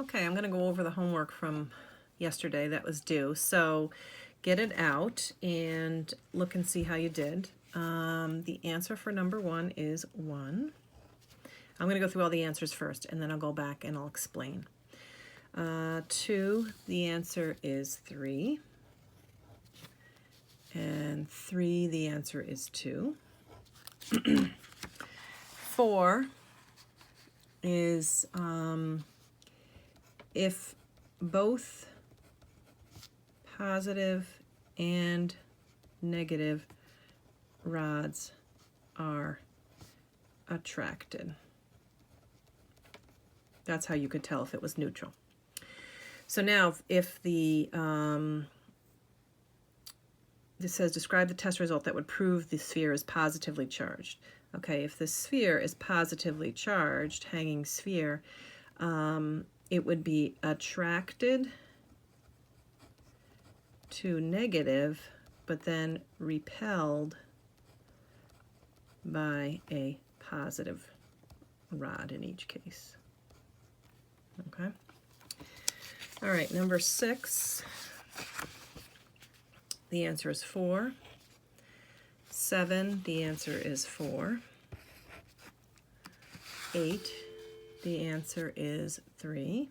Okay, I'm going to go over the homework from yesterday that was due. So get it out and look and see how you did. The answer for number 1 is 1. I'm going to go through all the answers first, and then I'll go back and I'll explain. 2, the answer is 3. And 3, the answer is 2. 4 is if both positive and negative rods are attracted. That's how you could tell if it was neutral. So now if the this says describe the test result that would prove the sphere is positively charged. Okay, if the sphere is positively charged, hanging sphere, it would be attracted to negative, but then repelled by a positive rod in each case. Okay. All right, number 6. The answer is 4. 7, the answer is 4. 8, the answer is 3.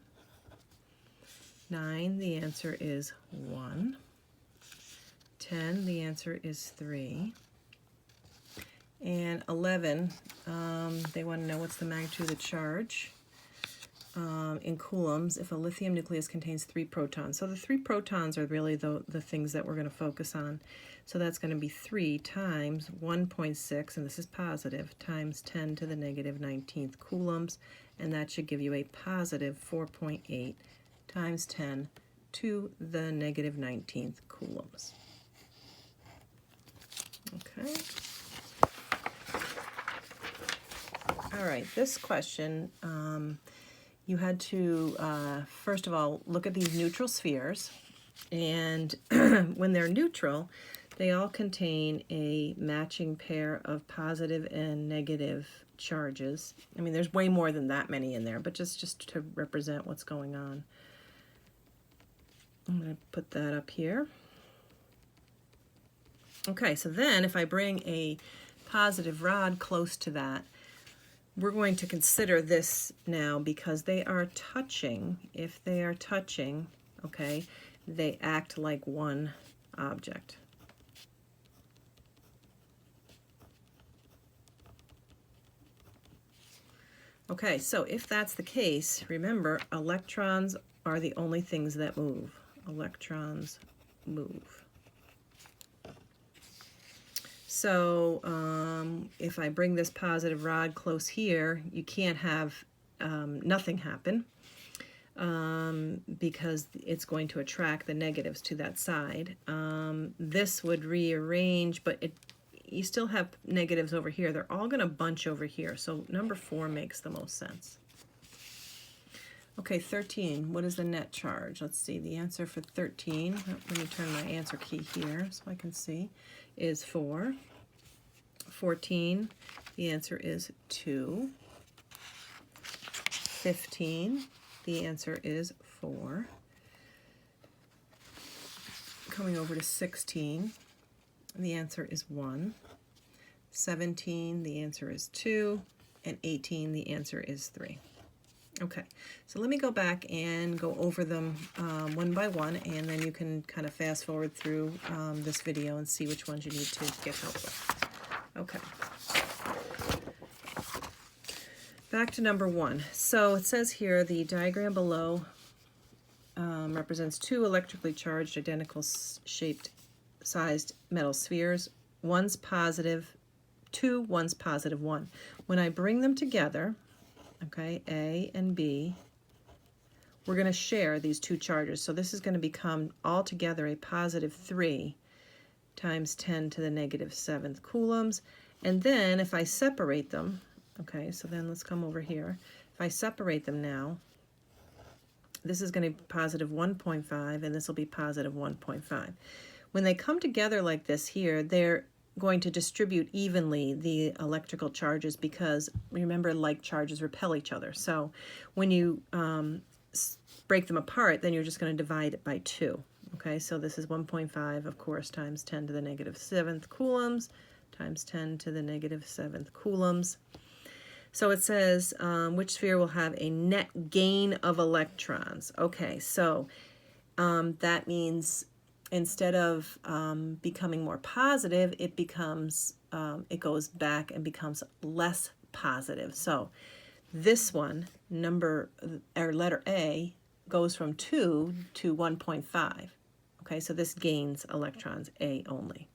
9, the answer is 1. 10, the answer is 3. And 11, they want to know what's the magnitude of the charge in coulombs if a lithium nucleus contains 3 protons. So the 3 protons are really the things that we're going to focus on. So that's going to be 3 times 1.6, and this is positive, times 10 to the negative 19th coulombs, and that should give you a positive 4.8 times 10 to the negative 19th coulombs. Okay. All right, this question, you had to, first of all, look at these neutral spheres, and when they're neutral, they all contain a matching pair of positive and negative charges. I mean, there's way more than that many in there, but just to represent what's going on. I'm going to put that up here. Okay, so then if I bring a positive rod close to that, we're going to consider this now because they are touching. If they are touching, okay, they act like one object. Okay, so if that's the case, remember, electrons are the only things that move. Electrons move. So if I bring this positive rod close here, you can't have nothing happen because it's going to attract the negatives to that side. This would rearrange, but you still have negatives over here. They're all going to bunch over here. So number 4 makes the most sense. Okay, 13. What is the net charge? Let's see. The answer for 13, let me turn my answer key here so I can see, is 4. 14, the answer is 2. 15, the answer is 4. Coming over to 16, the answer is 1. 17, the answer is 2. And 18, the answer is 3. Okay, so let me go back and go over them one by one, and then you can kind of fast forward through this video and see which ones you need to get help with. Okay. Back to number 1. So it says here the diagram below represents 2 electrically charged, identical shaped, sized metal spheres. One's positive 2, one's positive 1. When I bring them together, okay, A and B, we're going to share these 2 charges. So this is going to become altogether a positive 3 times 10 to the negative 7th coulombs. And then if I separate them, okay, so then let's come over here. If I separate them now, this is going to be positive 1.5, and this will be positive 1.5. When they come together like this here, they're going to distribute evenly the electrical charges because, remember, like charges repel each other. So when you break them apart, then you're just going to divide it by 2. Okay, so this is 1.5, of course, times 10 to the negative 7th coulombs, times 10 to the negative 7th coulombs. So it says, which sphere will have a net gain of electrons? Okay, so that means instead of becoming more positive, it becomes, it goes back and becomes less positive. So this one, letter A, goes from 2 to 1.5. Okay, so this gains electrons, A only.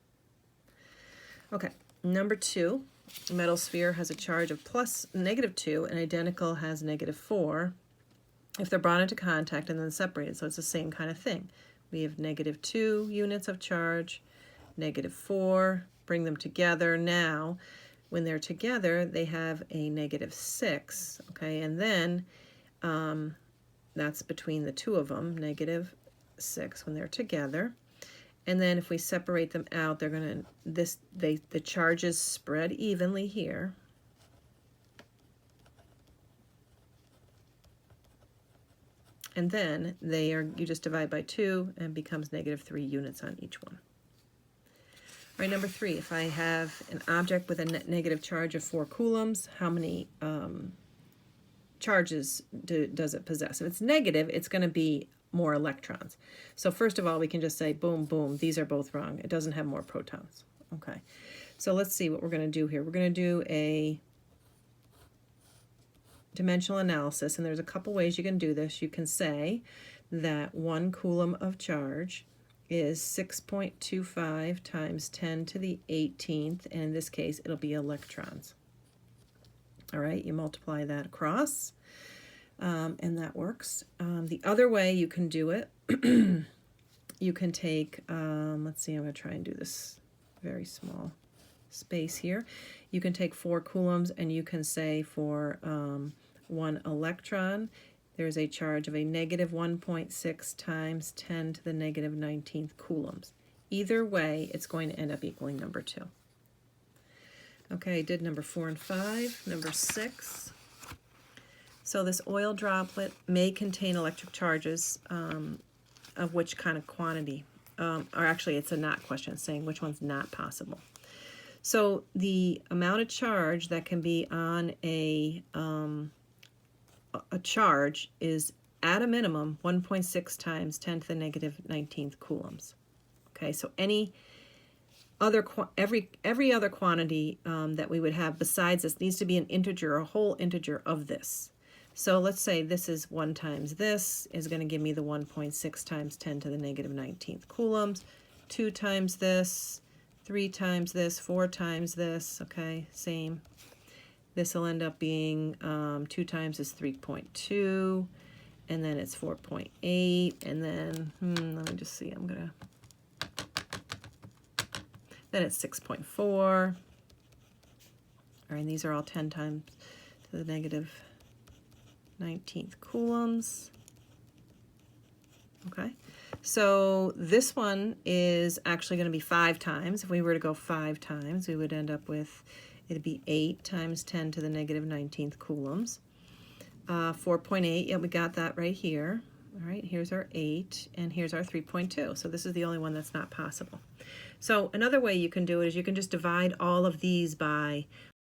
Okay, number 2, a metal sphere has a charge of -2 and identical has -4 if they're brought into contact and then separated. So it's the same kind of thing. We have -2 units of charge, -4, bring them together. Now, when they're together, they have a -6, okay, and then that's between the two of them, -6 when they're together. And then if we separate them out, they're going to, the charges spread evenly here. And then you just divide by 2 and becomes -3 units on each one. All right, number 3, if I have an object with a negative charge of 4 coulombs, how many charges does it possess? If it's negative, it's going to be more electrons. So first of all, we can just say, boom, boom, these are both wrong. It doesn't have more protons. Okay, so let's see what we're going to do here. We're going to do a dimensional analysis, and there's a couple ways you can do this. You can say that 1 coulomb of charge is 6.25 times 10 to the 18th, and in this case, it'll be electrons. All right, you multiply that across, and that works. The other way you can do it, you can take, let's see, I'm going to try and do this very small space here. You can take 4 coulombs, and you can say for 1 electron, there's a charge of a -1.6 times 10 to the -19th coulombs. Either way, it's going to end up equaling number 2. Okay, I did number 4 and 5. Number 6. So this oil droplet may contain electric charges of which kind of quantity? Or actually, it's a not question. It's saying which one's not possible. So the amount of charge that can be on a charge is at a minimum 1.6 times 10 to the -19th coulombs. Okay, so every other quantity that we would have besides this needs to be an integer, a whole integer of this. So let's say this is 1 times this is going to give me the 1.6 times 10 to the -19th coulombs, 2 times this, 3 times this, 4 times this, okay, same. This will end up being 2 times is 3.2, and then it's 4.8, and then, let me just see, then it's 6.4. All right, and these are all 10 times to the -19th coulombs. Okay, so this one is actually going to be 5 times. If we were to go 5 times, we would end up with, it'd be 8 times 10 to the -19th coulombs. 4.8, yeah, we got that right here. All right, here's our 8, and here's our 3.2. So this is the only one that's not possible. So another way you can do it is you can just divide all of these by